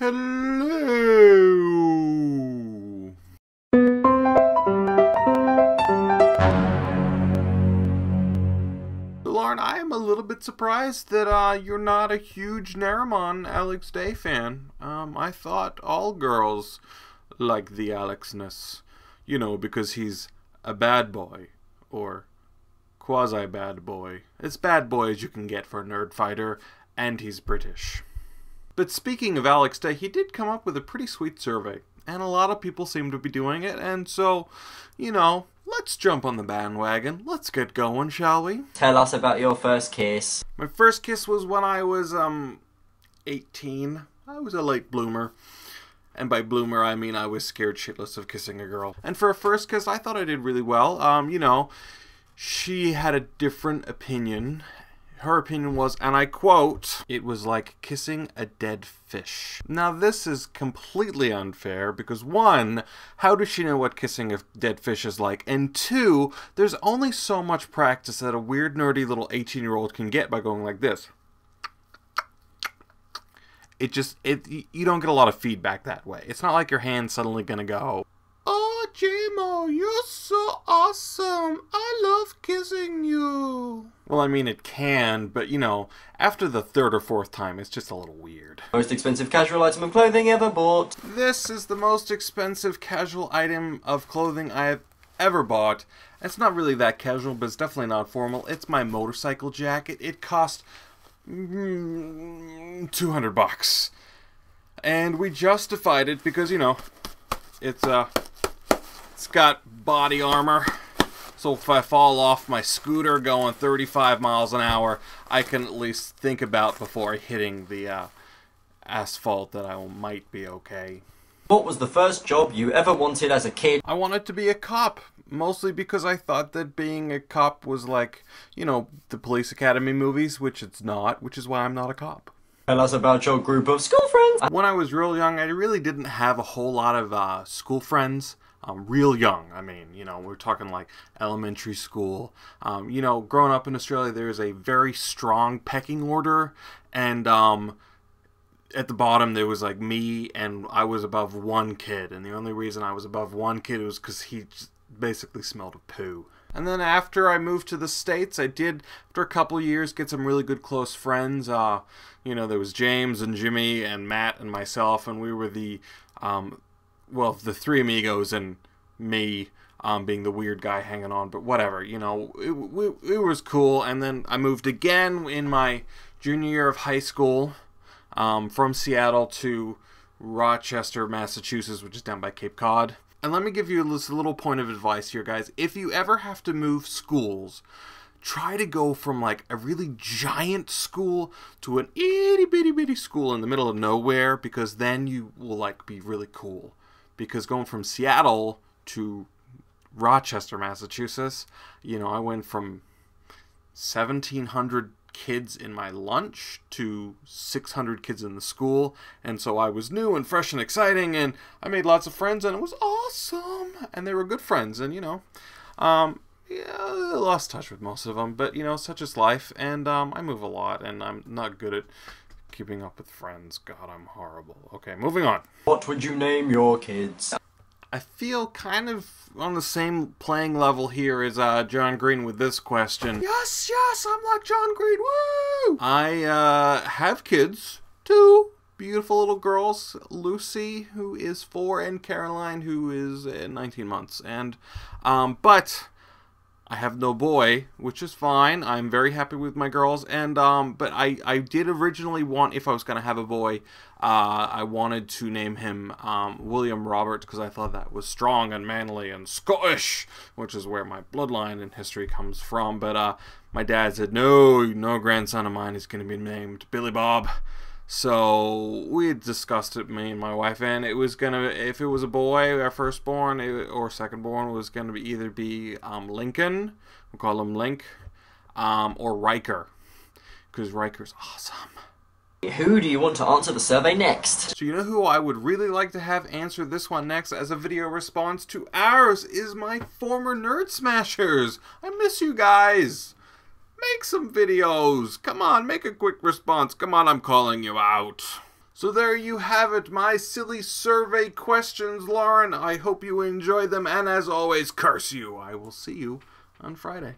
Hello! Lauren, I am a little bit surprised that you're not a huge Naramon Alex Day fan. I thought all girls liked the Alexness. You know, because he's a bad boy. Or quasi-bad boy. As bad boy as you can get for a nerd fighter, and he's British. But speaking of Alex Day, he did come up with a pretty sweet survey. And a lot of people seem to be doing it, and so, you know, let's jump on the bandwagon. Let's get going, shall we? Tell us about your first kiss. My first kiss was when I was, 18. I was a late bloomer. And by bloomer, I mean I was scared shitless of kissing a girl. And for a first kiss, I thought I did really well. You know, she had a different opinion. Her opinion was, and I quote, "It was like kissing a dead fish." Now this is completely unfair because one, how does she know what kissing a dead fish is like? And two, there's only so much practice that a weird nerdy little 18-year-old can get by going like this. You don't get a lot of feedback that way. It's not like your hand's suddenly gonna go, "Oh, J-Mo, you're so awesome. I love kissing you." Well, I mean, it can, but, you know, after the third or fourth time, it's just a little weird. Most expensive casual item of clothing ever bought. This is the most expensive casual item of clothing I have ever bought. It's not really that casual, but it's definitely not formal. It's my motorcycle jacket. It cost $200. And we justified it because, you know, it's got body armor. So if I fall off my scooter going 35 miles an hour, I can at least think about before hitting the asphalt that I might be okay. What was the first job you ever wanted as a kid? I wanted to be a cop, mostly because I thought that being a cop was like, you know, the Police Academy movies, which it's not, which is why I'm not a cop. Tell us about your group of school friends. When I was real young, I really didn't have a whole lot of school friends. Real young, I mean, you know, we're talking like elementary school. You know, growing up in Australia, there is a very strong pecking order, and at the bottom there was like me, and I was above one kid, and the only reason I was above one kid was because he just basically smelled of poo. And then after I moved to the States, I did, after a couple of years, get some really good close friends. You know, there was James and Jimmy and Matt and myself, and we were the well, the three amigos and me being the weird guy hanging on, but whatever, you know, it was cool. And then I moved again in my junior year of high school from Seattle to Rochester, Massachusetts, which is down by Cape Cod. And let me give you this little point of advice here, guys. If you ever have to move schools, try to go from like a really giant school to an itty bitty bitty school in the middle of nowhere, because then you will like be really cool. Because going from Seattle to Rochester, Massachusetts, you know, I went from 1,700 kids in my lunch to 600 kids in the school. And so I was new and fresh and exciting, and I made lots of friends, and it was awesome. And they were good friends, and, you know, yeah, I lost touch with most of them. But, you know, such is life, and I move a lot, and I'm not good at keeping up with friends. God, I'm horrible. Okay, moving on. What would you name your kids? I feel kind of on the same playing level here as John Green with this question. Yes, yes, I'm like John Green. Woo! I have kids, two beautiful little girls, Lucy, who is 4, and Caroline, who is 19 months. And but I have no boy, which is fine. I'm very happy with my girls, and but I did originally want, if I was going to have a boy, I wanted to name him William Robert, because I thought that was strong and manly and Scottish, which is where my bloodline and history comes from. But my dad said, no grandson of mine is going to be named Billy Bob. So we had discussed it, me and my wife, and it was gonna, if it was a boy, our firstborn or secondborn was gonna either be Lincoln, we'll call him Link, or Riker, because Riker's awesome. Who do you want to answer the survey next? So you know who I would really like to have answer this one next as a video response to ours is my former Nerd Smashers. I miss you guys. Make some videos. Come on, make a quick response. Come on, I'm calling you out. So there you have it, my silly survey questions, Lauren. I hope you enjoy them, and as always, curse you. I will see you on Friday.